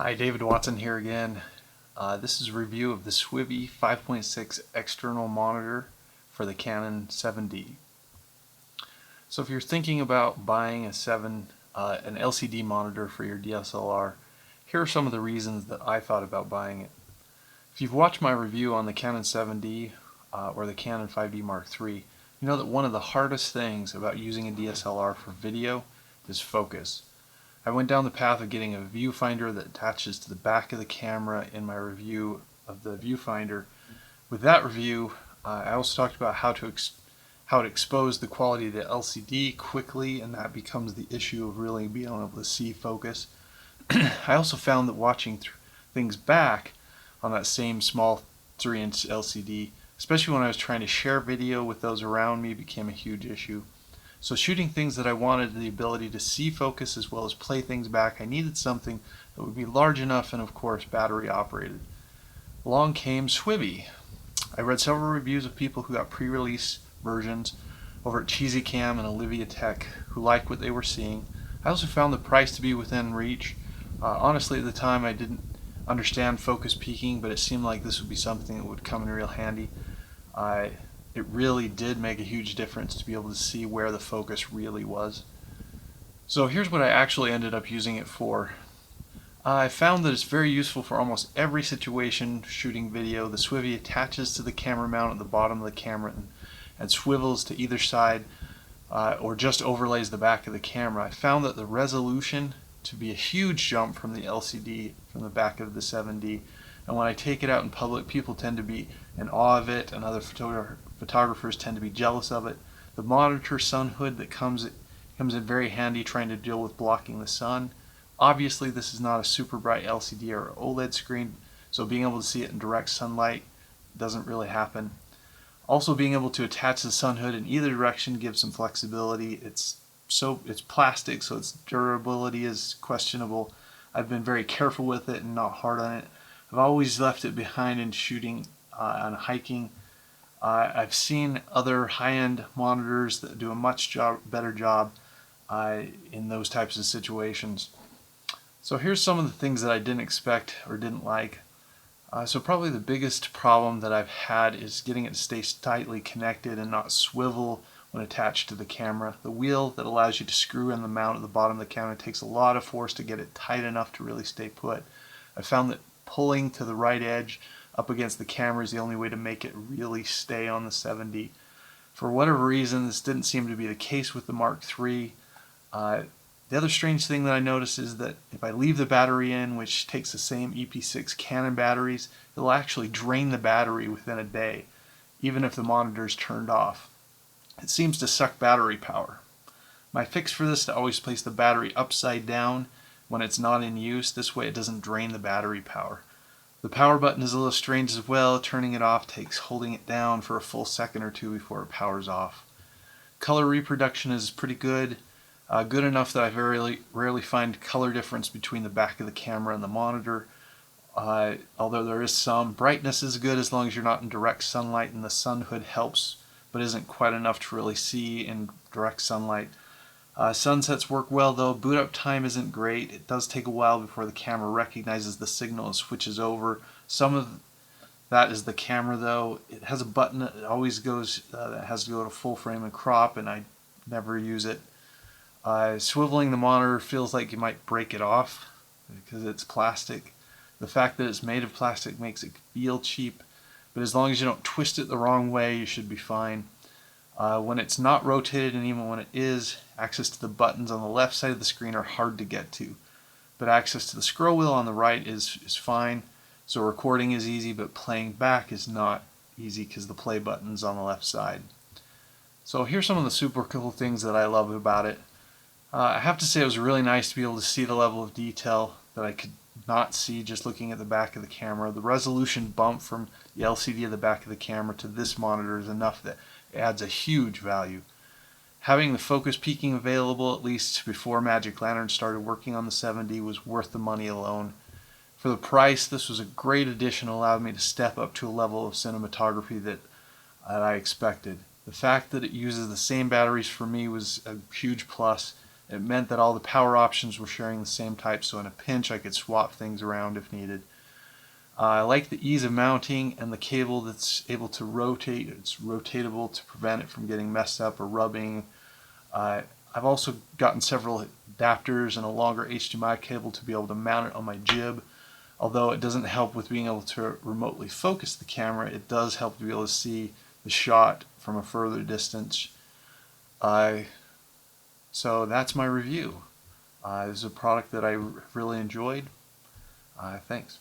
Hi, David Watson here again. This is a review of the Swivi 5.6 external monitor for the Canon 7D. So if you're thinking about buying an LCD monitor for your DSLR, here are some of the reasons that I thought about buying it. If you've watched my review on the Canon 7D or the Canon 5D Mark III, you know that one of the hardest things about using a DSLR for video is focus. I went down the path of getting a viewfinder that attaches to the back of the camera in my review of the viewfinder. With that review, I also talked about how to expose the quality of the LCD quickly, and that becomes the issue of really being able to see focus. I also found that watching things back on that same small 3-inch LCD, especially when I was trying to share video with those around me, became a huge issue. So shooting things that I wanted the ability to see focus as well as play things back, I needed something that would be large enough and of course battery operated. Along came Swivi. I read several reviews of people who got pre-release versions over at Cheesy Cam and Olivia Tech who liked what they were seeing. I also found the price to be within reach. Honestly, at the time I didn't understand focus peaking, but it seemed like this would be something that would come in real handy. It really did make a huge difference to be able to see where the focus really was. So here's what I actually ended up using it for. I found that it's very useful for almost every situation shooting video. The Swivi attaches to the camera mount at the bottom of the camera and swivels to either side or just overlays the back of the camera. I found that the resolution to be a huge jump from the LCD from the back of the 7D, and when I take it out in public, people tend to be in awe of it, and other photographers tend to be jealous of it. The monitor sun hood that comes in very handy trying to deal with blocking the sun. Obviously this is not a super bright LCD or OLED screen, so being able to see it in direct sunlight doesn't really happen. Also, being able to attach the sun hood in either direction gives some flexibility. It's plastic, so its durability is questionable. I've been very careful with it and not hard on it. I've always left it behind in shooting on hiking. I've seen other high-end monitors that do a much better job in those types of situations. So here's some of the things that I didn't expect or didn't like. So probably the biggest problem that I've had is getting it to stay tightly connected and not swivel when attached to the camera. The wheel that allows you to screw in the mount at the bottom of the camera takes a lot of force to get it tight enough to really stay put. I found that pulling to the right edge up against the camera is the only way to make it really stay on the 7D. For whatever reason, this didn't seem to be the case with the Mark III. The other strange thing that I noticed is that if I leave the battery in, which takes the same EP6 Canon batteries, it'll actually drain the battery within a day, even if the monitor is turned off. It seems to suck battery power. My fix for this is to always place the battery upside down when it's not in use. This way it doesn't drain the battery power. The power button is a little strange as well. Turning it off takes holding it down for a full second or two before it powers off. Color reproduction is pretty good. Good enough that I rarely find color difference between the back of the camera and the monitor. Although there is some. Brightness is good as long as you're not in direct sunlight, and the sun hood helps but isn't quite enough to really see in direct sunlight. Sunsets work well though. Boot up time isn't great. It does take a while before the camera recognizes the signal and switches over. Some of that is the camera though. It has a button that always goes that has to go to full frame and crop, and I never use it. Swiveling the monitor feels like you might break it off because it's plastic. The fact that it's made of plastic makes it feel cheap, but as long as you don't twist it the wrong way, you should be fine. When it's not rotated, and even when it is, access to the buttons on the left side of the screen are hard to get to. But access to the scroll wheel on the right is fine. So recording is easy, but playing back is not easy because the play button's on the left side. So here's some of the super cool things that I love about it. I have to say it was really nice to be able to see the level of detail that I could not see just looking at the back of the camera. The resolution bump from the LCD of the back of the camera to this monitor is enough that it adds a huge value. Having the focus peaking available at least before Magic Lantern started working on the 7D was worth the money alone. For the price, this was a great addition, allowed me to step up to a level of cinematography that I expected. The fact that it uses the same batteries for me was a huge plus, It meant that all the power options were sharing the same type, so in a pinch I could swap things around if needed. I like the ease of mounting and the cable that's able to rotate. It's rotatable to prevent it from getting messed up or rubbing. I've also gotten several adapters and a longer HDMI cable to be able to mount it on my jib. Although it doesn't help with being able to remotely focus the camera, it does help to be able to see the shot from a further distance. So that's my review. This is a product that I really enjoyed. Thanks.